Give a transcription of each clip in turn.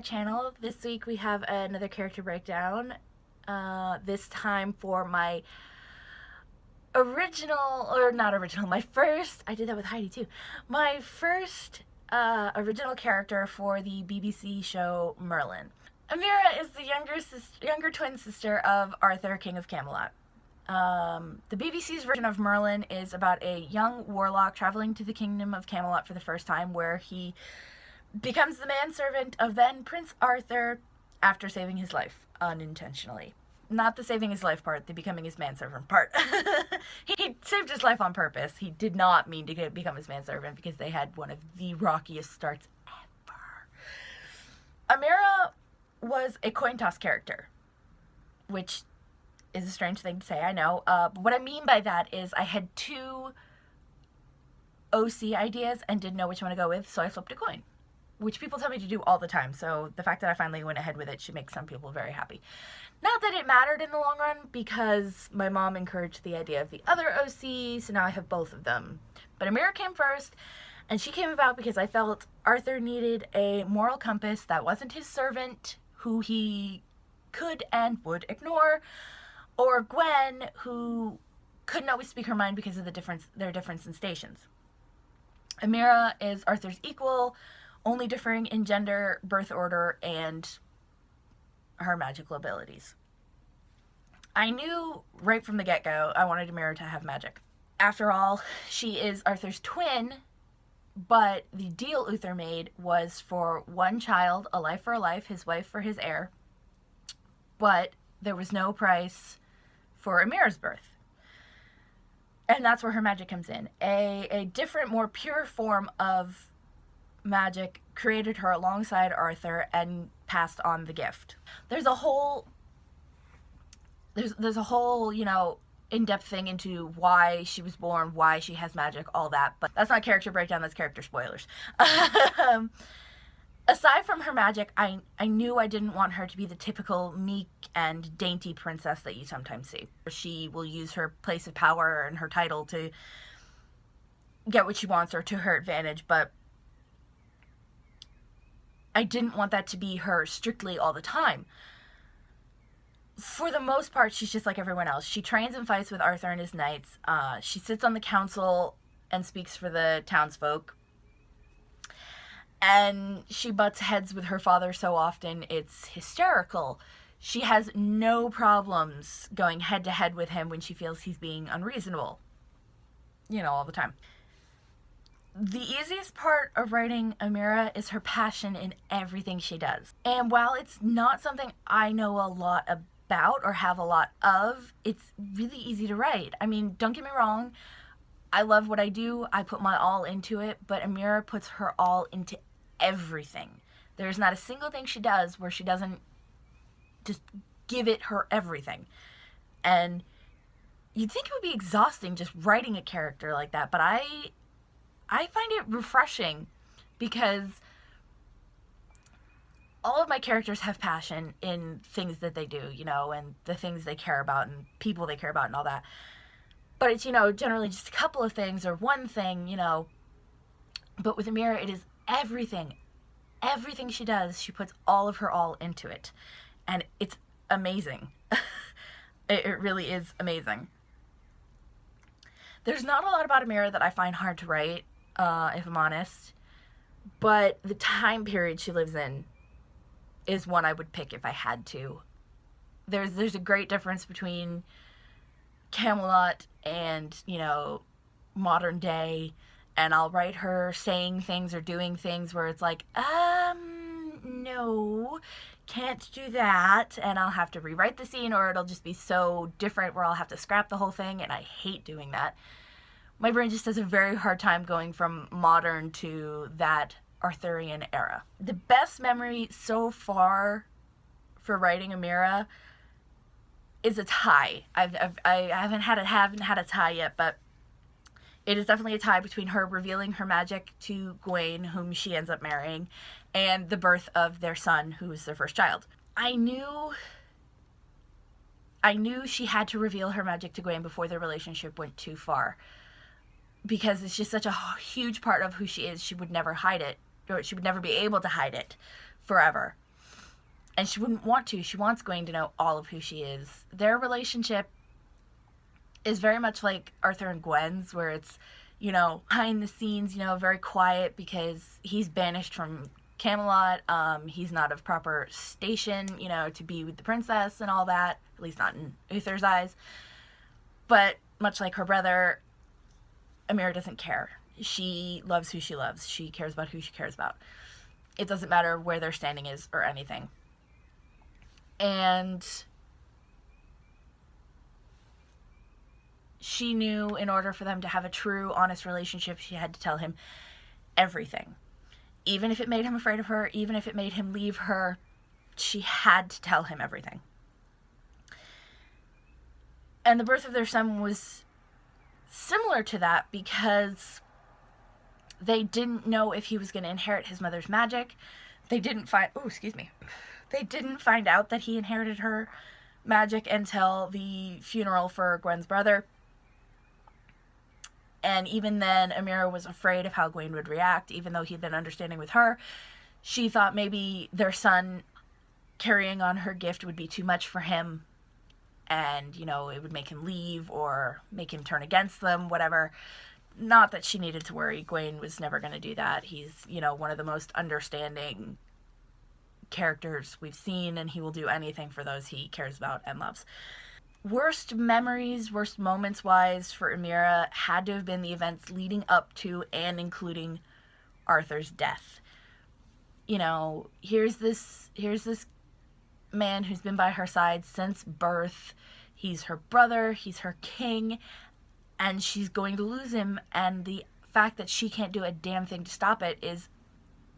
channel. This week we have another character breakdown. This time for my my first, I did that with Heidi too, my first original character for the BBC show Merlin. Amira is the younger twin sister of Arthur, King of Camelot. The BBC's version of Merlin is about a young warlock traveling to the kingdom of Camelot for the first time, where he becomes the manservant of then Prince Arthur after saving his life unintentionally. Not the saving his life part, the becoming his manservant part. He saved his life on purpose. He did not mean to become his manservant because they had one of the rockiest starts ever. Amira was a coin toss character, which is a strange thing to say, I know. But what I mean by that is I had two OC ideas and didn't know which one to go with, so I flipped a coin, which people tell me to do all the time, so the fact that I finally went ahead with it should make some people very happy. Not that it mattered in the long run, because my mom encouraged the idea of the other OC, so now I have both of them. But Amira came first, and she came about because I felt Arthur needed a moral compass that wasn't his servant, who he could and would ignore, or Gwen, who couldn't always speak her mind because of their difference in stations. Amira is Arthur's equal, only differing in gender, birth order, and her magical abilities. I knew right from the get-go I wanted Amira to have magic. After all, she is Arthur's twin, but the deal Uther made was for one child, a life for a life, his wife for his heir, but there was no price for Amira's birth. And that's where her magic comes in. A different, more pure form of magic created her alongside Arthur and passed on the gift. There's a whole, you know, in-depth thing into why she was born, why she has magic, all that, but that's not character breakdown, that's character spoilers. Aside from her magic, I knew I didn't want her to be the typical meek and dainty princess that you sometimes see. She will use her place of power and her title to get what she wants or to her advantage, but I didn't want that to be her strictly all the time. For the most part, she's just like everyone else. She trains and fights with Arthur and his knights. She sits on the council and speaks for the townsfolk. And she butts heads with her father so often, it's hysterical. She has no problems going head to head with him when she feels he's being unreasonable. You know, all the time. The easiest part of writing Amira is her passion in everything she does. And while it's not something I know a lot about or have a lot of, it's really easy to write. I mean, don't get me wrong, I love what I do, I put my all into it, but Amira puts her all into everything. There's not a single thing she does where she doesn't just give it her everything. And you'd think it would be exhausting just writing a character like that, but I find it refreshing because all of my characters have passion in things that they do, you know, and the things they care about and people they care about and all that. But it's, you know, generally just a couple of things or one thing, you know. But with Amira, it is everything. Everything she does, she puts all of her all into it. And it's amazing. It really is amazing. There's not a lot about Amira that I find hard to write, if I'm honest, but the time period she lives in is one I would pick if I had to. There's a great difference between Camelot and, you know, modern day, and I'll write her saying things or doing things where it's like, no, can't do that, and I'll have to rewrite the scene, or it'll just be so different where I'll have to scrap the whole thing, and I hate doing that. My brain just has a very hard time going from modern to that Arthurian era. The best memory so far for writing Amira is a tie. I haven't had a tie yet, but it is definitely a tie between her revealing her magic to Gawain, whom she ends up marrying, and the birth of their son, who is their first child. I knew she had to reveal her magic to Gawain before their relationship went too far, because it's just such a huge part of who she is. She would never hide it, or she would never be able to hide it forever. And she wouldn't want to. She wants Gawain to know all of who she is. Their relationship is very much like Arthur and Gwen's, where it's, you know, behind the scenes, you know, very quiet because he's banished from Camelot. He's not of proper station, you know, to be with the princess and all that, at least not in Uther's eyes. But much like her brother, Amira doesn't care. She loves who she loves. She cares about who she cares about. It doesn't matter where their standing is or anything. And she knew in order for them to have a true, honest relationship, she had to tell him everything. Even if it made him afraid of her, even if it made him leave her, she had to tell him everything. And the birth of their son was similar to that because they didn't know if he was going to inherit his mother's magic. They didn't find out that he inherited her magic until the funeral for Gwen's brother. And even then, Amira was afraid of how Gawain would react, even though he'd been understanding with her. She thought maybe their son carrying on her gift would be too much for him, and, you know, it would make him leave or make him turn against them, whatever. Not that she needed to worry. Gawain was never going to do that. He's, you know, one of the most understanding characters we've seen, and he will do anything for those he cares about and loves. Worst memories, worst moments-wise for Amira had to have been the events leading up to and including Arthur's death. You know, here's this man who's been by her side since birth. He's her brother, he's her king, and she's going to lose him, and the fact that she can't do a damn thing to stop it is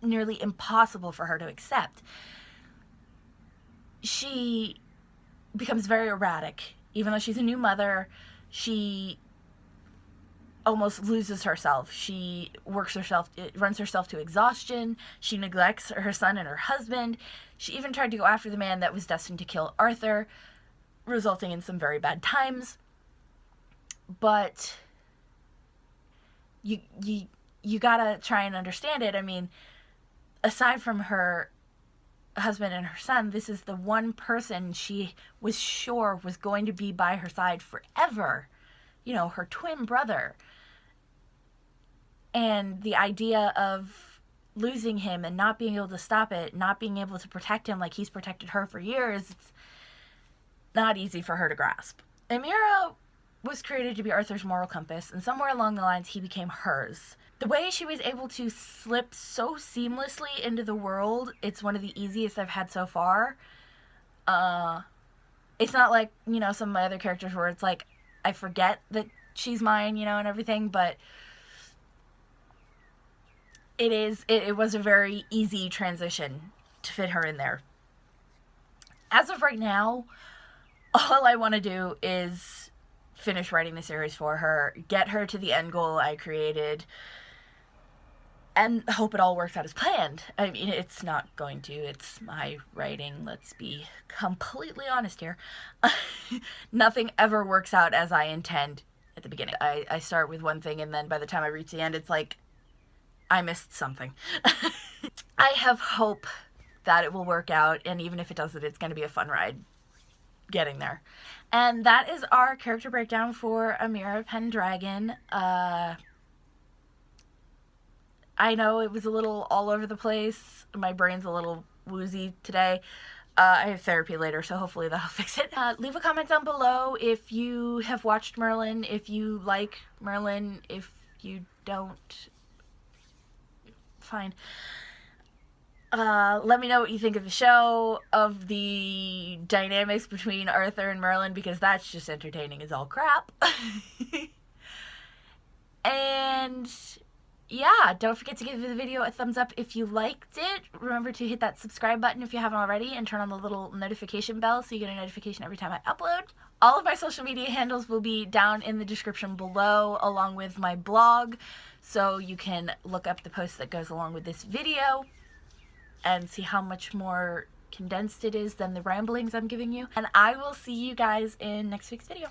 nearly impossible for her to accept. She becomes very erratic. Even though she's a new mother, she almost loses herself. She runs herself to exhaustion. She neglects her son and her husband. She even tried to go after the man that was destined to kill Arthur, resulting in some very bad times. But you gotta try and understand it. I mean, aside from her husband and her son, this is the one person she was sure was going to be by her side forever. You know, her twin brother. And the idea of losing him and not being able to stop it, not being able to protect him like he's protected her for years, it's not easy for her to grasp. Amira was created to be Arthur's moral compass, and somewhere along the lines he became hers. The way she was able to slip so seamlessly into the world, it's one of the easiest I've had so far. It's not like, you know, some of my other characters where it's like, I forget that she's mine, you know, and everything, but it was a very easy transition to fit her in there. As of right now, all I want to do is finish writing the series for her, get her to the end goal I created, and hope it all works out as planned. I mean, it's not going to. It's my writing. Let's be completely honest here. Nothing ever works out as I intend at the beginning. I start with one thing, and then by the time I reach the end, it's like, I missed something. I have hope that it will work out, and even if it doesn't, it's going to be a fun ride getting there. And that is our character breakdown for Amira Pendragon. I know it was a little all over the place. My brain's a little woozy today. I have therapy later, so hopefully that'll fix it. Leave a comment down below if you have watched Merlin, if you like Merlin, if you don't, fine. Let me know what you think of the show, of the dynamics between Arthur and Merlin, because that's just entertaining as all crap. And yeah, don't forget to give the video a thumbs up if you liked it. Remember to hit that subscribe button if you haven't already, and turn on the little notification bell so you get a notification every time I upload. All of my social media handles will be down in the description below, along with my blog, so you can look up the post that goes along with this video and see how much more condensed it is than the ramblings I'm giving you. And I will see you guys in next week's video.